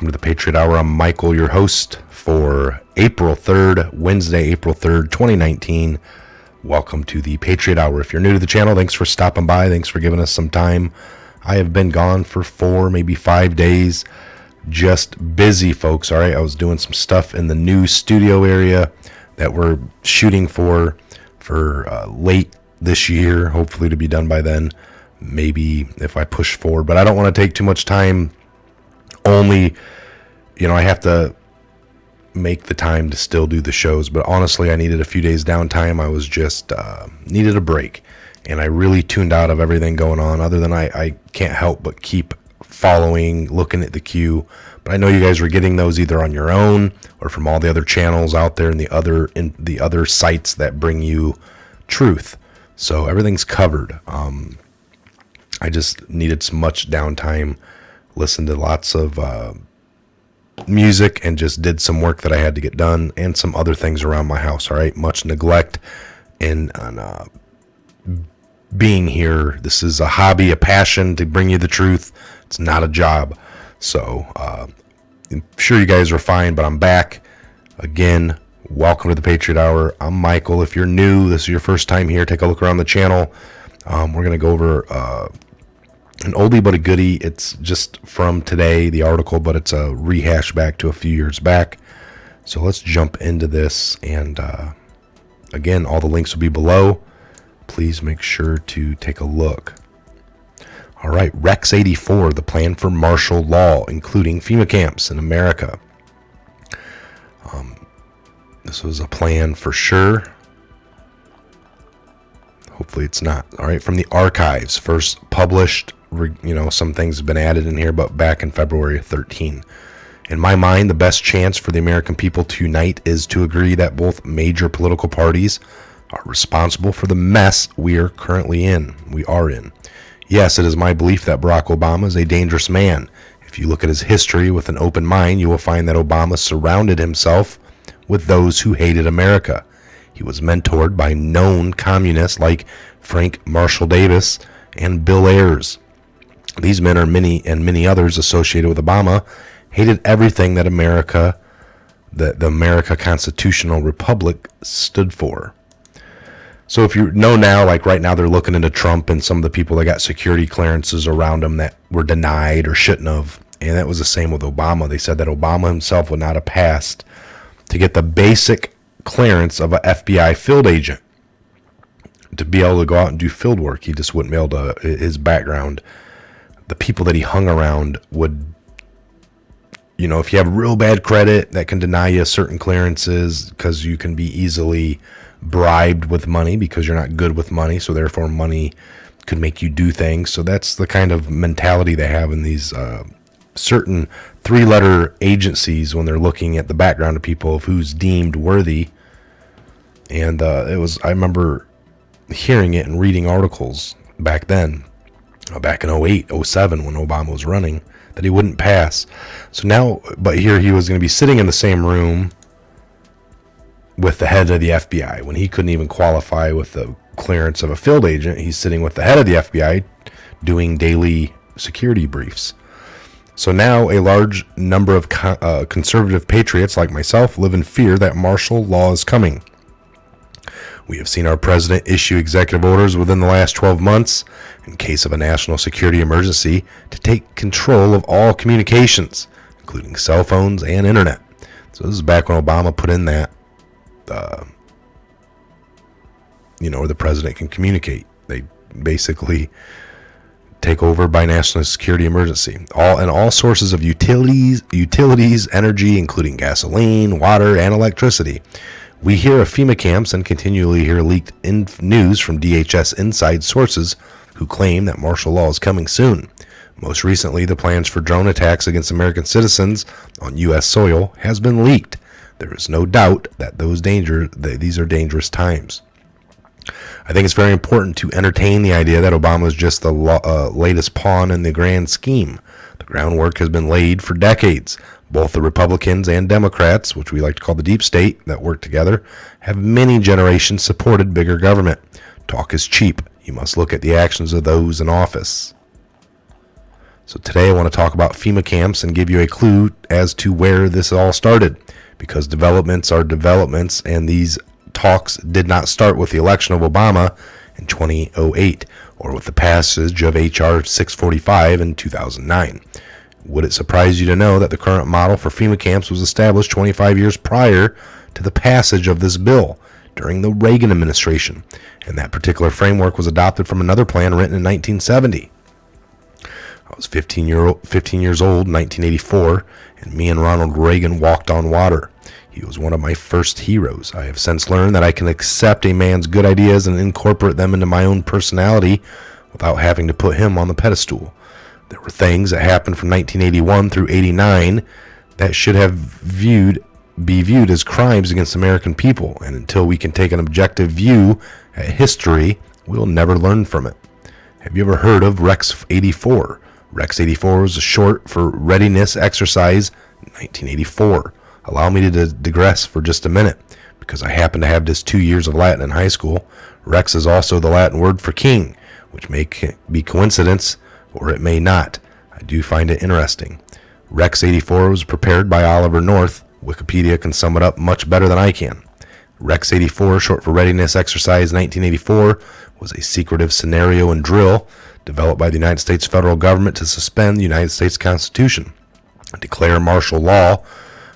to the Patriot Hour. I'm Michael, your host for April 3rd, Wednesday, April 3rd, 2019. Welcome to the Patriot Hour. If you're new to the channel, thanks for stopping by. Thanks for giving us some time. I have been gone for 4, maybe 5 days. Just busy, folks. All right, I was doing some stuff in the new studio area that we're shooting for late this year, hopefully to be done by then. Maybe if I push forward, but I don't want to take too much time. Only, I have to make the time to still do the shows, but honestly, I needed a few days downtime. I was just needed a break, and I really tuned out of everything going on. Other than I can't help but keep following, looking at the queue. But I know you guys are getting those either on your own or from all the other channels out there and the other sites that bring you truth. So everything's covered. I just needed so much downtime, listened to lots of music, and just did some work that I had to get done and some other things around my house. All right, much neglect and being here. This is a hobby, a passion to bring you the truth. It's not a job. So I'm sure you guys are fine, but I'm back again. Welcome to the Patriot Hour. I'm Michael. If you're new, this is your first time here, take a look around the channel. We're going to go over an oldie but a goodie. It's just from today, the article, but it's a rehash back to a few years back. So let's jump into this. And again, all the links will be below. Please make sure to take a look. All right, Rex 84, the plan for martial law, including FEMA camps in America. This was a plan for sure. Hopefully it's not. All right, from the archives, first published. Some things have been added in here, but back in February 13. In my mind, the best chance for the American people to unite is to agree that both major political parties are responsible for the mess we are in. Yes, it is my belief that Barack Obama is a dangerous man. If you look at his history with an open mind, you will find that Obama surrounded himself with those who hated America. He was mentored by known communists like Frank Marshall Davis and Bill Ayers. These men and many others associated with Obama hated everything that the America Constitutional Republic stood for. So if you know now, like right now, they're looking into Trump and some of the people that got security clearances around him that were denied or shouldn't have. And that was the same with Obama. They said that Obama himself would not have passed to get the basic clearance of an FBI field agent to be able to go out and do field work. He just wouldn't be able to. His background, the people that he hung around would, if you have real bad credit, that can deny you certain clearances because you can be easily bribed with money because you're not good with money. So therefore money could make you do things. So that's the kind of mentality they have in these certain 3-letter agencies when they're looking at the background of people of who's deemed worthy. And I remember hearing it and reading articles back then, back in 08, 07 when Obama was running, that he wouldn't pass. So now, but here he was going to be sitting in the same room with the head of the FBI when he couldn't even qualify with the clearance of a field agent. He's sitting with the head of the FBI doing daily security briefs. So now a large number of conservative patriots like myself live in fear that martial law is coming. We have seen our president issue executive orders within the last 12 months in case of a national security emergency to take control of all communications, including cell phones and internet. So this is back when Obama put in that, where the president can communicate. They basically take over by national security emergency. All sources of utilities, energy, including gasoline, water, and electricity. We hear of FEMA camps and continually hear leaked news from DHS inside sources who claim that martial law is coming soon. Most recently, the plans for drone attacks against American citizens on U.S. soil has been leaked. There is no doubt that these are dangerous times. I think it's very important to entertain the idea that Obama is just the latest pawn in the grand scheme. The groundwork has been laid for decades. Both the Republicans and Democrats, which we like to call the deep state, that work together, have many generations supported bigger government. Talk is cheap. You must look at the actions of those in office. So today I want to talk about FEMA camps and give you a clue as to where this all started, because developments are developments, and these talks did not start with the election of Obama in 2008 or with the passage of H.R. 645 in 2009. Would it surprise you to know that the current model for FEMA camps was established 25 years prior to the passage of this bill during the Reagan administration, and that particular framework was adopted from another plan written in 1970. I was 15 years old in 1984, and me and Ronald Reagan walked on water. He was one of my first heroes. I have since learned that I can accept a man's good ideas and incorporate them into my own personality without having to put him on the pedestal. There were things that happened from 1981 through 89 that should be viewed as crimes against American people, and until we can take an objective view at history, we'll never learn from it. Have you ever heard of Rex 84? Rex 84 was a short for Readiness Exercise 1984. Allow me to digress for just a minute, because I happen to have just 2 years of Latin in high school. Rex is also the Latin word for king, which may be coincidence, or it may not. I do find it interesting. Rex 84 was prepared by Oliver North. Wikipedia can sum it up much better than I can. Rex 84, short for Readiness Exercise 1984, was a secretive scenario and drill developed by the United States federal government to suspend the United States Constitution, declare martial law,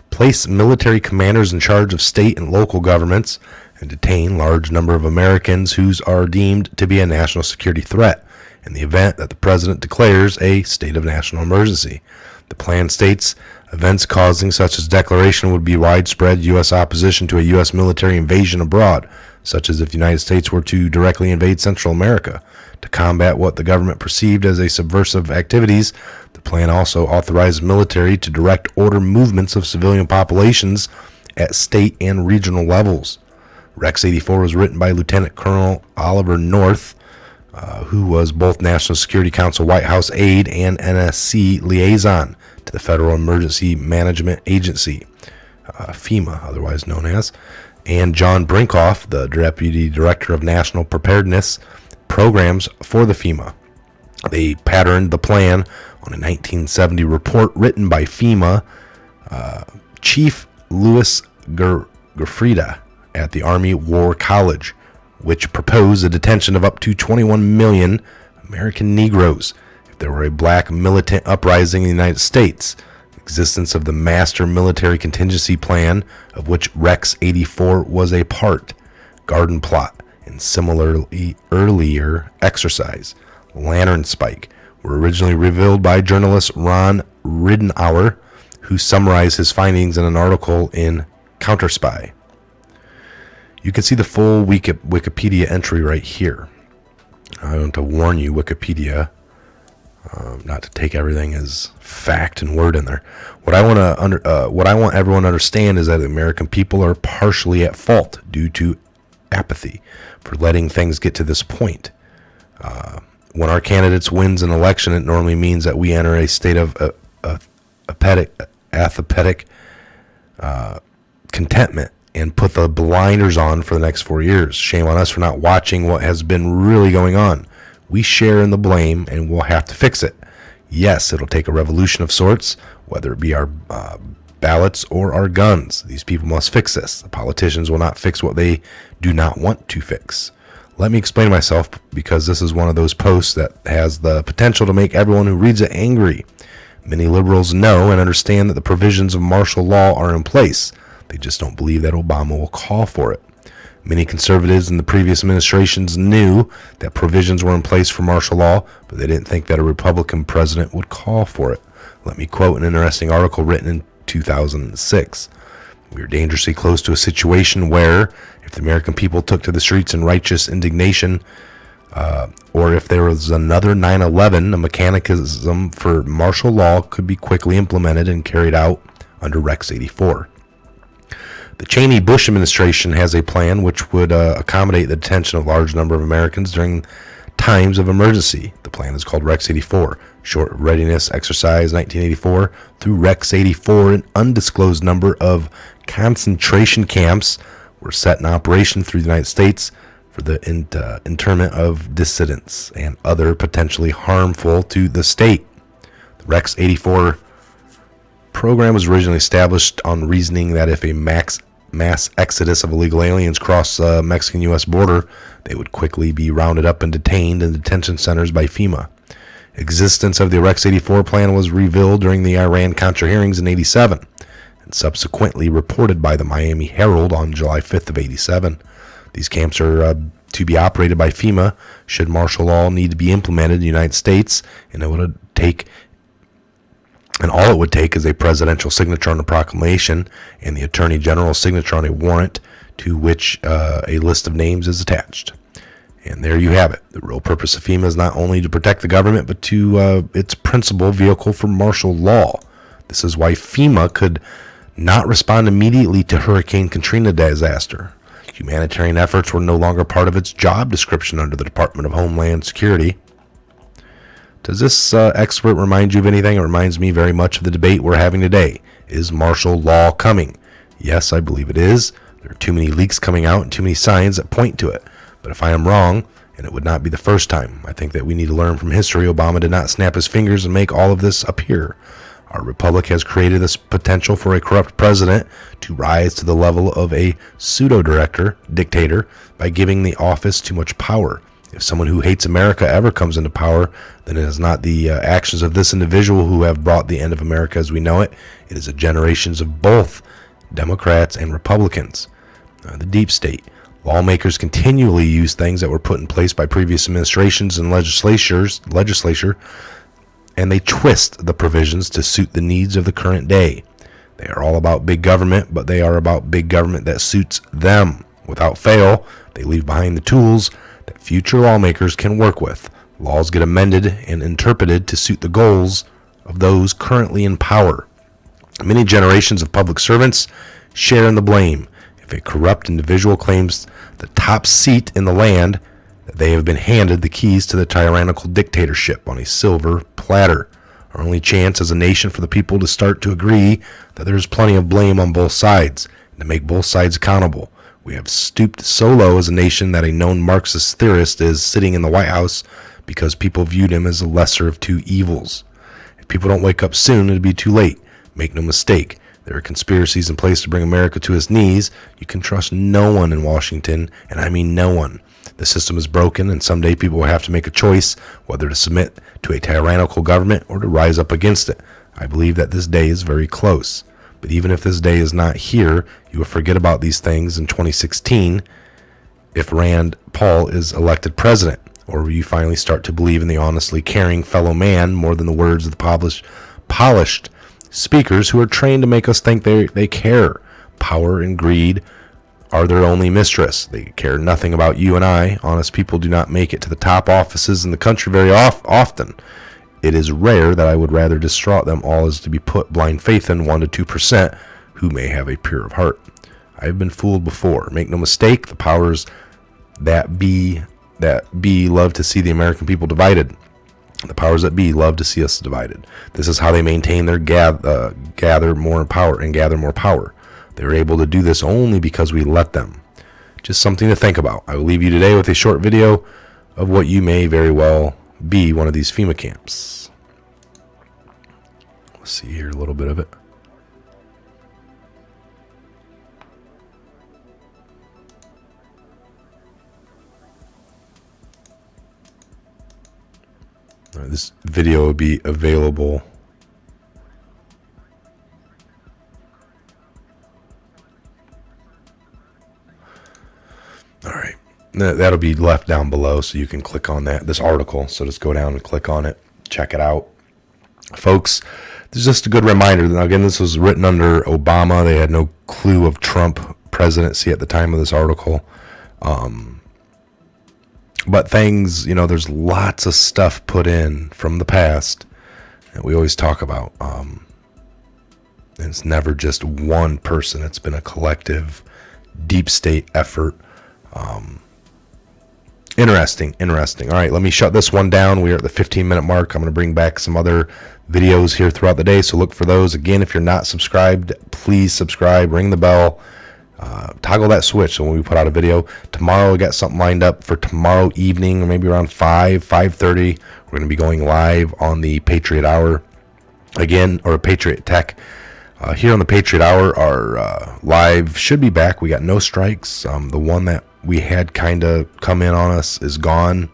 place military commanders in charge of state and local governments, and detain large number of Americans who are deemed to be a national security threat in the event that the president declares a state of national emergency. The plan states events causing such as declaration would be widespread U.S. opposition to a U.S. military invasion abroad, such as if the United States were to directly invade Central America. To combat what the government perceived as a subversive activities, the plan also authorized military to direct order movements of civilian populations at state and regional levels. Rex 84 was written by Lieutenant Colonel Oliver North, who was both National Security Council White House aide and NSC liaison to the Federal Emergency Management Agency, FEMA, otherwise known as, and John Brinkoff, the Deputy Director of National Preparedness Programs for the FEMA. They patterned the plan on a 1970 report written by FEMA Chief Louis Gerfrieda at the Army War College, which proposed a detention of up to 21 million American Negroes if there were a black militant uprising in the United States. Existence of the Master Military Contingency Plan, of which Rex 84 was a part, Garden Plot, and similarly earlier exercise, Lantern Spike, were originally revealed by journalist Ron Ridenour, who summarized his findings in an article in Counterspy. You can see the full Wikipedia entry right here. I want to warn you, Wikipedia, not to take everything as fact and word in there. What I want everyone to understand is that the American people are partially at fault due to apathy for letting things get to this point. When our candidates wins an election, it normally means that we enter a state of apathetic contentment and put the blinders on for the next 4 years. Shame on us for not watching what has been really going on. We share in the blame, and we'll have to fix it. Yes, it'll take a revolution of sorts, whether it be our ballots or our guns. These people must fix this. The politicians will not fix what they do not want to fix. Let me explain myself, because this is one of those posts that has the potential to make everyone who reads it angry. Many liberals know and understand that the provisions of martial law are in place. They just don't believe that Obama will call for it. Many conservatives in the previous administrations knew that provisions were in place for martial law, but they didn't think that a Republican president would call for it. Let me quote an interesting article written in 2006. We are dangerously close to a situation where, if the American people took to the streets in righteous indignation, or if there was another 9/11, a mechanism for martial law could be quickly implemented and carried out under Rex 84. The Cheney-Bush administration has a plan which would accommodate the detention of a large number of Americans during times of emergency. The plan is called Rex 84, short Readiness Exercise 1984 through Rex 84. An undisclosed number of concentration camps were set in operation through the United States for the internment of dissidents and other potentially harmful to the state. Rex 84 program was originally established on reasoning that if a mass exodus of illegal aliens cross the Mexican-U.S. border, they would quickly be rounded up and detained in detention centers by FEMA. Existence of the Rex 84 plan was revealed during the Iran-Contra hearings in 87 and subsequently reported by the Miami Herald on July 5th of 87. These camps are to be operated by FEMA should martial law need to be implemented in the United States, and all it would take is a presidential signature on a proclamation and the attorney general's signature on a warrant to which a list of names is attached. And there you have it. The real purpose of FEMA is not only to protect the government, but to its principal vehicle for martial law. This is why FEMA could not respond immediately to Hurricane Katrina disaster. Humanitarian efforts were no longer part of its job description under the Department of Homeland Security. Does this expert remind you of anything? It reminds me very much of the debate we're having today. Is martial law coming? Yes, I believe it is. There are too many leaks coming out and too many signs that point to it. But if I am wrong, and it would not be the first time, I think that we need to learn from history. Obama did not snap his fingers and make all of this appear. Our republic has created this potential for a corrupt president to rise to the level of a dictator by giving the office too much power. If someone who hates America ever comes into power, then it is not the actions of this individual who have brought the end of America as we know it. It is the generations of both Democrats and Republicans. The deep state. Lawmakers continually use things that were put in place by previous administrations and legislature, and they twist the provisions to suit the needs of the current day. They are all about big government, but they are about big government that suits them. Without fail, they leave behind the tools that future lawmakers can work with. Laws get amended and interpreted to suit the goals of those currently in power. Many generations of public servants share in the blame. If a corrupt individual claims the top seat in the land, they have been handed the keys to the tyrannical dictatorship on a silver platter. Our only chance as a nation for the people to start to agree that there is plenty of blame on both sides and to make both sides accountable. We have stooped so low as a nation that a known Marxist theorist is sitting in the White House because people viewed him as the lesser of two evils. If people don't wake up soon, it'll be too late. Make no mistake. There are conspiracies in place to bring America to its knees. You can trust no one in Washington, and I mean no one. The system is broken, and someday people will have to make a choice whether to submit to a tyrannical government or to rise up against it. I believe that this day is very close. But even if this day is not here, you will forget about these things in 2016 if Rand Paul is elected president, or will you finally start to believe in the honestly caring fellow man more than the words of the polished speakers who are trained to make us think they care. Power and greed are their only mistress. They care nothing about you and I. Honest people do not make it to the top offices in the country very often. It is rare that I would rather distraught them all as to be put blind faith in 1 to 2% who may have a pure of heart. I have been fooled before. Make no mistake, the powers that be love to see the American people divided. The powers that be love to see us divided. This is how they maintain their gather more power. They're able to do this only because we let them. Just something to think about. I will leave you today with a short video of what you may very well be one of these FEMA camps. Let's see here a little bit of it. This video will be available all right, that'll be left down below so you can click on this article. So just go down and click on it, check it out, folks. This is just a good reminder. Now again, this was written under Obama. They had no clue of Trump presidency at the time of this article. But things, there's lots of stuff put in from the past that we always talk about. And it's never just one person. It's been a collective deep state effort. Interesting. All right, let me shut this one down. We are at the 15-minute mark. I'm going to bring back some other videos here throughout the day, so look for those. Again, if you're not subscribed, please subscribe, ring the bell. Toggle that switch so when we put out a video. Tomorrow we got something lined up for tomorrow evening, or maybe around 5:30. We're going to be going live on the Patriot Hour. again, or Patriot Tech. Here on the Patriot Hour, our live should be back. We got no strikes. The one that we had kind of come in on us is gone.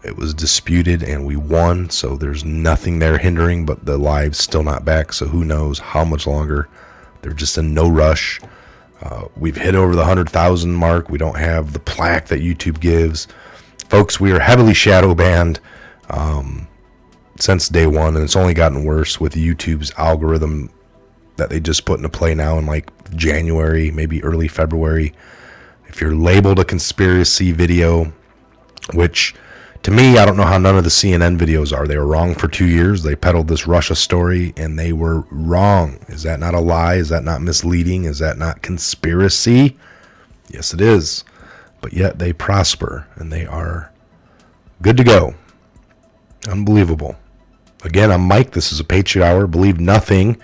It was disputed and we won, so there's nothing there hindering, but the live's still not back, so who knows how much longer. They're just in no rush. We've hit over the 100,000 mark. We don't have the plaque that YouTube gives. Folks, we are heavily shadow banned since day one, and it's only gotten worse with YouTube's algorithm that they just put into play now in like January, maybe early February. If you're labeled a conspiracy video, which to me, I don't know how none of the CNN videos are. They were wrong for 2 years. They peddled this Russia story and they were wrong. Is that not a lie? Is that not misleading? Is that not conspiracy? Yes, it is. But yet they prosper and they are good to go. Unbelievable. Again, I'm Mike. This is a Patriot Hour. Believe nothing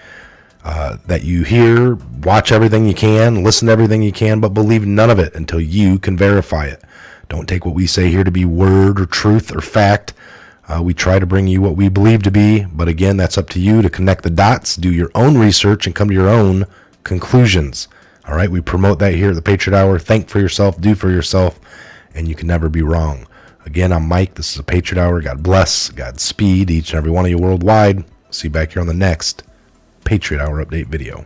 that you hear. Watch everything you can. Listen to everything you can, but believe none of it until you can verify it. Don't take what we say here to be word or truth or fact. We try to bring you what we believe to be, but again, that's up to you to connect the dots, do your own research, and come to your own conclusions. All right, we promote that here at the Patriot Hour. Think for yourself, do for yourself, and you can never be wrong. Again, I'm Mike. This is a Patriot Hour. God bless, Godspeed, each and every one of you worldwide. See you back here on the next Patriot Hour update video.